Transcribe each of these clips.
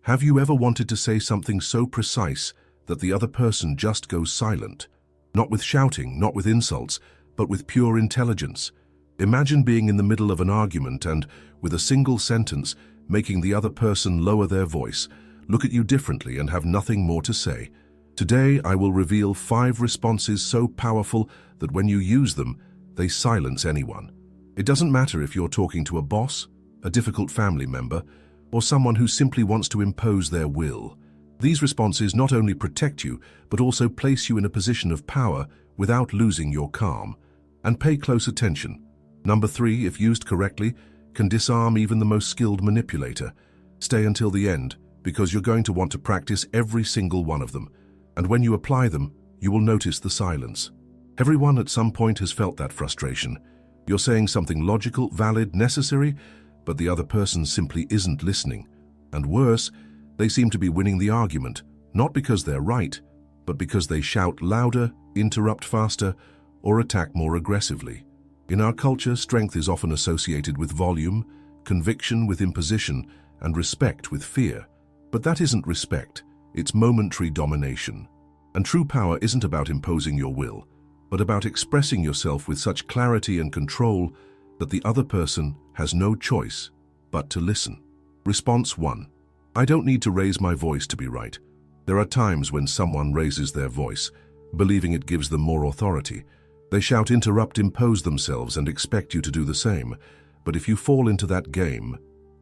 Have you ever wanted to say something so precise that the other person just goes silent? Not with shouting, not with insults, but with pure intelligence. Imagine being in the middle of an argument and, with a single sentence, making the other person lower their voice, look at you differently and have nothing more to say. Today, I will reveal 5 responses so powerful that when you use them, they silence anyone. It doesn't matter if you're talking to a boss, a difficult family member, or someone who simply wants to impose their will. These responses not only protect you, but also place you in a position of power without losing your calm. And pay close attention. Number 3, if used correctly, can disarm even the most skilled manipulator. Stay until the end, because you're going to want to practice every single one of them. And when you apply them, you will notice the silence. Everyone at some point has felt that frustration. You're saying something logical, valid, necessary, but the other person simply isn't listening. And worse, they seem to be winning the argument, not because they're right, but because they shout louder, interrupt faster, or attack more aggressively. In our culture, strength is often associated with volume, conviction with imposition, and respect with fear. But that isn't respect, it's momentary domination. And true power isn't about imposing your will, but about expressing yourself with such clarity and control that the other person has no choice but to listen. Response 1. I don't need to raise my voice to be right. There are times when someone raises their voice, believing it gives them more authority. They shout, interrupt, impose themselves, and expect you to do the same. But if you fall into that game,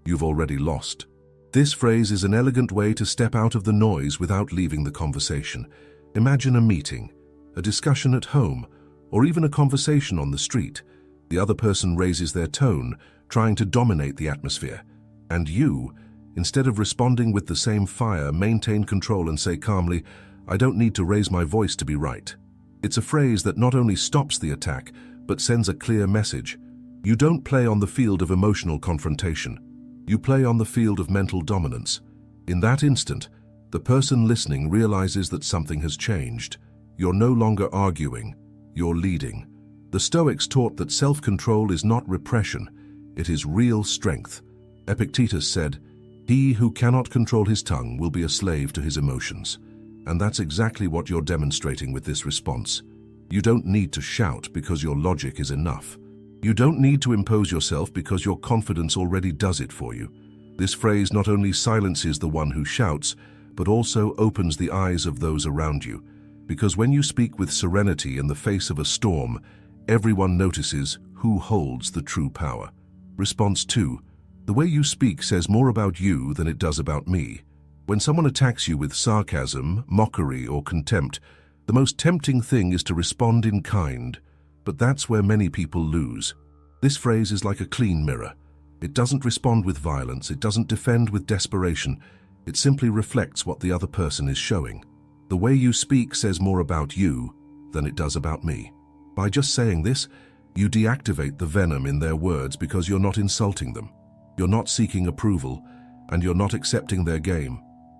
you've already lost. This phrase is an elegant way to step out of the noise without leaving the conversation. Imagine a meeting, a discussion at home, or even a conversation on the street. The other person raises their tone, trying to dominate the atmosphere. And you, instead of responding with the same fire, maintain control and say calmly, I don't need to raise my voice to be right. It's a phrase that not only stops the attack, but sends a clear message. You don't play on the field of emotional confrontation. You play on the field of mental dominance. In that instant, the person listening realizes that something has changed. You're no longer arguing, you're leading. The Stoics taught that self-control is not repression, it is real strength. Epictetus said, "He who cannot control his tongue will be a slave to his emotions." And that's exactly what you're demonstrating with this response. You don't need to shout because your logic is enough. You don't need to impose yourself because your confidence already does it for you. This phrase not only silences the one who shouts, but also opens the eyes of those around you. Because when you speak with serenity in the face of a storm, everyone notices who holds the true power. Response 2. The way you speak says more about you than it does about me. When someone attacks you with sarcasm, mockery, or contempt, the most tempting thing is to respond in kind. But that's where many people lose. This phrase is like a clean mirror. It doesn't respond with violence, it doesn't defend with desperation, it simply reflects what the other person is showing. The way you speak says more about you than it does about me. By just saying this, you deactivate the venom in their words because you're not insulting them. You're not seeking approval, and you're not accepting their game.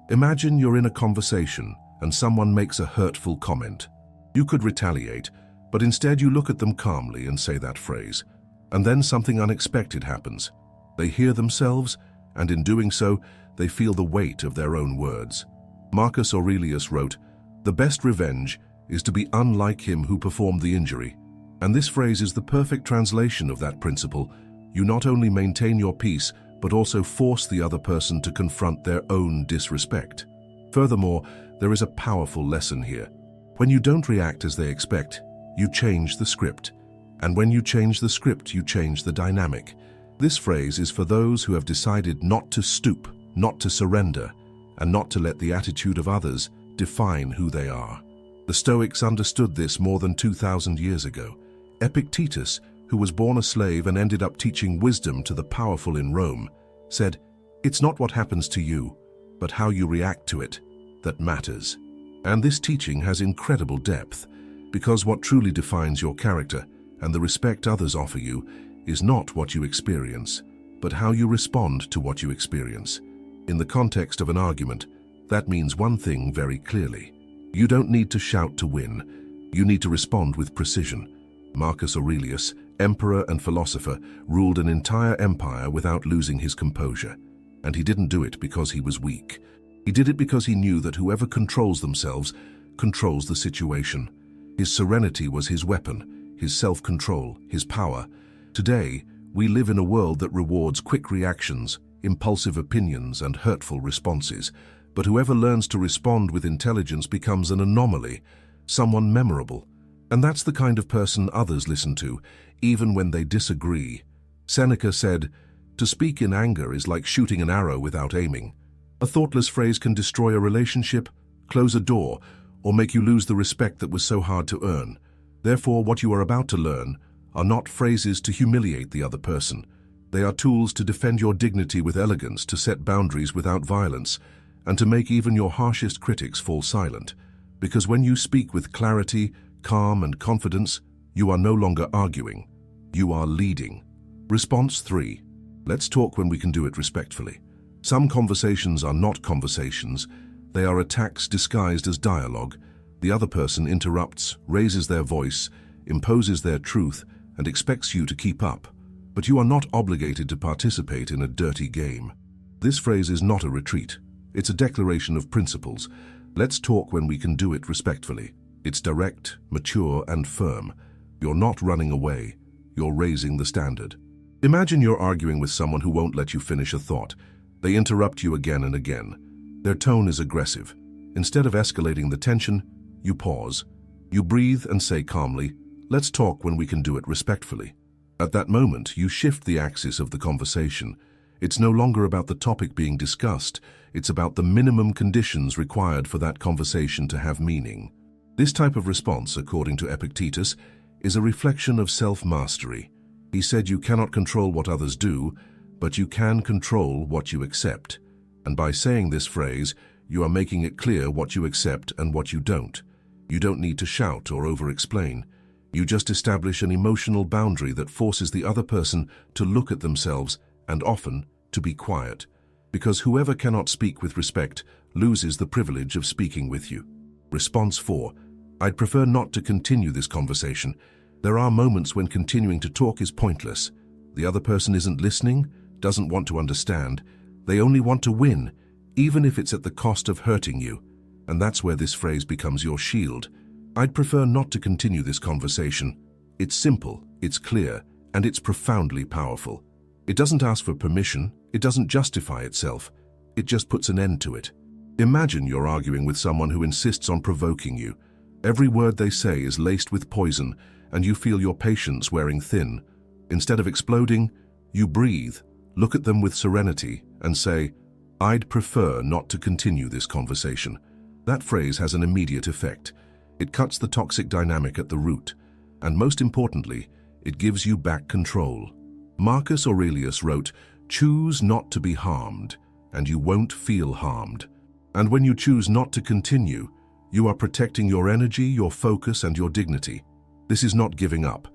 Imagine you're in a conversation and someone makes a hurtful comment. You could retaliate, but instead you look at them calmly and say that phrase. And then something unexpected happens. They hear themselves, and in doing so, they feel the weight of their own words. Marcus Aurelius wrote, "The best revenge is to be unlike him who performed the injury." And this phrase is the perfect translation of that principle. You not only maintain your peace, but also force the other person to confront their own disrespect. Furthermore, there is a powerful lesson here. When you don't react as they expect, you change the script. And when you change the script, you change the dynamic. This phrase is for those who have decided not to stoop, not to surrender, and not to let the attitude of others define who they are. The Stoics understood this more than 2,000 years ago. Epictetus, who was born a slave and ended up teaching wisdom to the powerful in Rome, said, "It's not what happens to you, but how you react to it, that matters." And this teaching has incredible depth, because what truly defines your character and the respect others offer you is not what you experience, but how you respond to what you experience. In the context of an argument, that means one thing very clearly. You don't need to shout to win. You need to respond with precision. Marcus Aurelius, emperor and philosopher, ruled an entire empire without losing his composure. And he didn't do it because he was weak, He did it because he knew that whoever controls themselves controls the situation. His serenity was his weapon, his self-control, his power. Today, we live in a world that rewards quick reactions, impulsive opinions, and hurtful responses. But whoever learns to respond with intelligence becomes an anomaly, someone memorable. And that's the kind of person others listen to, even when they disagree. Seneca said, "To speak in anger is like shooting an arrow without aiming." A thoughtless phrase can destroy a relationship, close a door, or make you lose the respect that was so hard to earn. Therefore, what you are about to learn are not phrases to humiliate the other person. They are tools to defend your dignity with elegance, to set boundaries without violence, and to make even your harshest critics fall silent. Because when you speak with clarity, calm, and confidence, you are no longer arguing. You are leading. Response 3. Let's talk when we can do it respectfully. Some conversations are not conversations. They are attacks disguised as dialogue. The other person interrupts, raises their voice, imposes their truth, and expects you to keep up. But you are not obligated to participate in a dirty game. This phrase is not a retreat. It's a declaration of principles. Let's talk when we can do it respectfully. It's direct, mature, and firm. You're not running away. You're raising the standard. Imagine you're arguing with someone who won't let you finish a thought. They interrupt you again and again. Their tone is aggressive. Instead of escalating the tension, you pause. You breathe and say calmly, "Let's talk when we can do it respectfully." At that moment, you shift the axis of the conversation. It's no longer about the topic being discussed. It's about the minimum conditions required for that conversation to have meaning. This type of response, according to Epictetus, is a reflection of self-mastery. He said you cannot control what others do, but you can control what you accept. And by saying this phrase, you are making it clear what you accept and what you don't. You don't need to shout or over-explain. You just establish an emotional boundary that forces the other person to look at themselves and often to be quiet. Because whoever cannot speak with respect loses the privilege of speaking with you. Response 4. I'd prefer not to continue this conversation. There are moments when continuing to talk is pointless. The other person isn't listening, doesn't want to understand. They only want to win, even if it's at the cost of hurting you. And that's where this phrase becomes your shield. I'd prefer not to continue this conversation. It's simple, it's clear, and it's profoundly powerful. It doesn't ask for permission, it doesn't justify itself. It just puts an end to it. Imagine you're arguing with someone who insists on provoking you. Every word they say is laced with poison, and you feel your patience wearing thin. Instead of exploding, you breathe, look at them with serenity, and say, "I'd prefer not to continue this conversation." That phrase has an immediate effect. It cuts the toxic dynamic at the root, and most importantly, it gives you back control. Marcus Aurelius wrote, "Choose not to be harmed, and you won't feel harmed." And when you choose not to continue, you are protecting your energy, your focus, and your dignity. This is not giving up.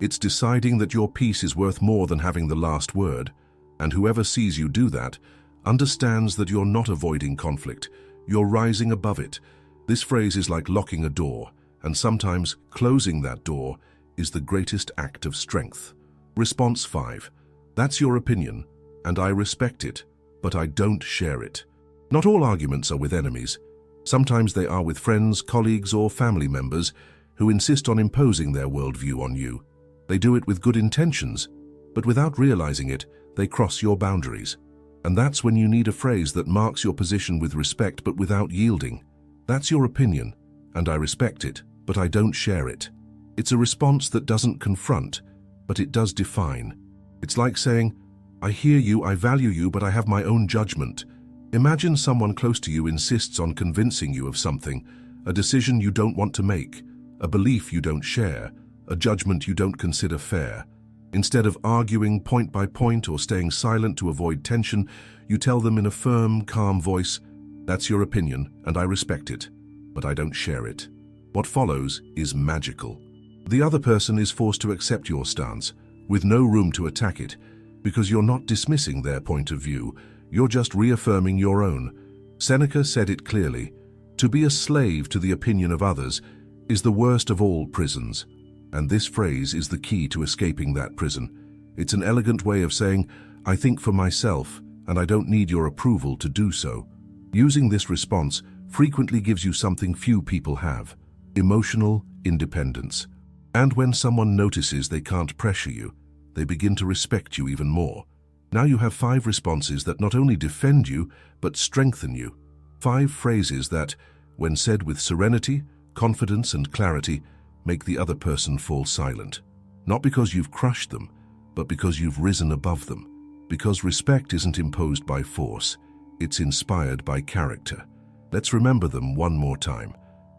It's deciding that your peace is worth more than having the last word. And whoever sees you do that understands that you're not avoiding conflict. You're rising above it. This phrase is like locking a door, and sometimes closing that door is the greatest act of strength. Response 5. That's your opinion, and I respect it, but I don't share it. Not all arguments are with enemies. Sometimes they are with friends, colleagues, or family members who insist on imposing their worldview on you. They do it with good intentions, but without realizing it, they cross your boundaries. And that's when you need a phrase that marks your position with respect but without yielding. That's your opinion, and I respect it, but I don't share it. It's a response that doesn't confront, but it does define. It's like saying, "I hear you, I value you, but I have my own judgment." Imagine someone close to you insists on convincing you of something, a decision you don't want to make, a belief you don't share, a judgment you don't consider fair. Instead of arguing point by point or staying silent to avoid tension, you tell them in a firm, calm voice, "That's your opinion, and I respect it, but I don't share it." What follows is magical. The other person is forced to accept your stance, with no room to attack it, because you're not dismissing their point of view, you're just reaffirming your own. Seneca said it clearly, "To be a slave to the opinion of others is the worst of all prisons." And this phrase is the key to escaping that prison. It's an elegant way of saying, "I think for myself, and I don't need your approval to do so." Using this response frequently gives you something few people have: emotional independence. And when someone notices they can't pressure you, they begin to respect you even more. Now you have 5 responses that not only defend you, but strengthen you. 5 phrases that, when said with serenity, confidence, and clarity, make the other person fall silent. Not because you've crushed them, but because you've risen above them. Because respect isn't imposed by force, it's inspired by character. Let's remember them one more time.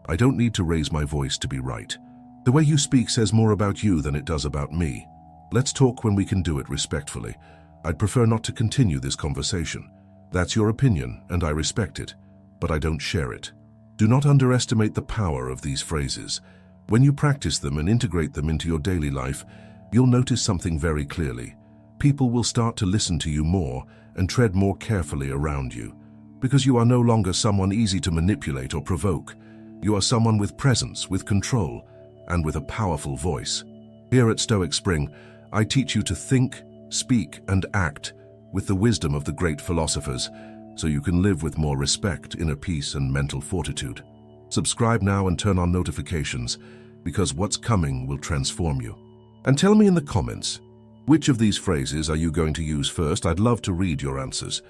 I don't need to raise my voice to be right. The way you speak says more about you than it does about me. Let's talk when we can do it respectfully. I'd prefer not to continue this conversation. That's your opinion, and I respect it, but I don't share it. Do not underestimate the power of these phrases. When you practice them and integrate them into your daily life, you'll notice something very clearly. People will start to listen to you more and tread more carefully around you, because you are no longer someone easy to manipulate or provoke. You are someone with presence, with control, and with a powerful voice. Here at Stoic Spring, I teach you to think, speak, and act with the wisdom of the great philosophers, so you can live with more respect, inner peace, and mental fortitude. Subscribe now and turn on notifications, because what's coming will transform you. And tell me in the comments, which of these phrases are you going to use first? I'd love to read your answers.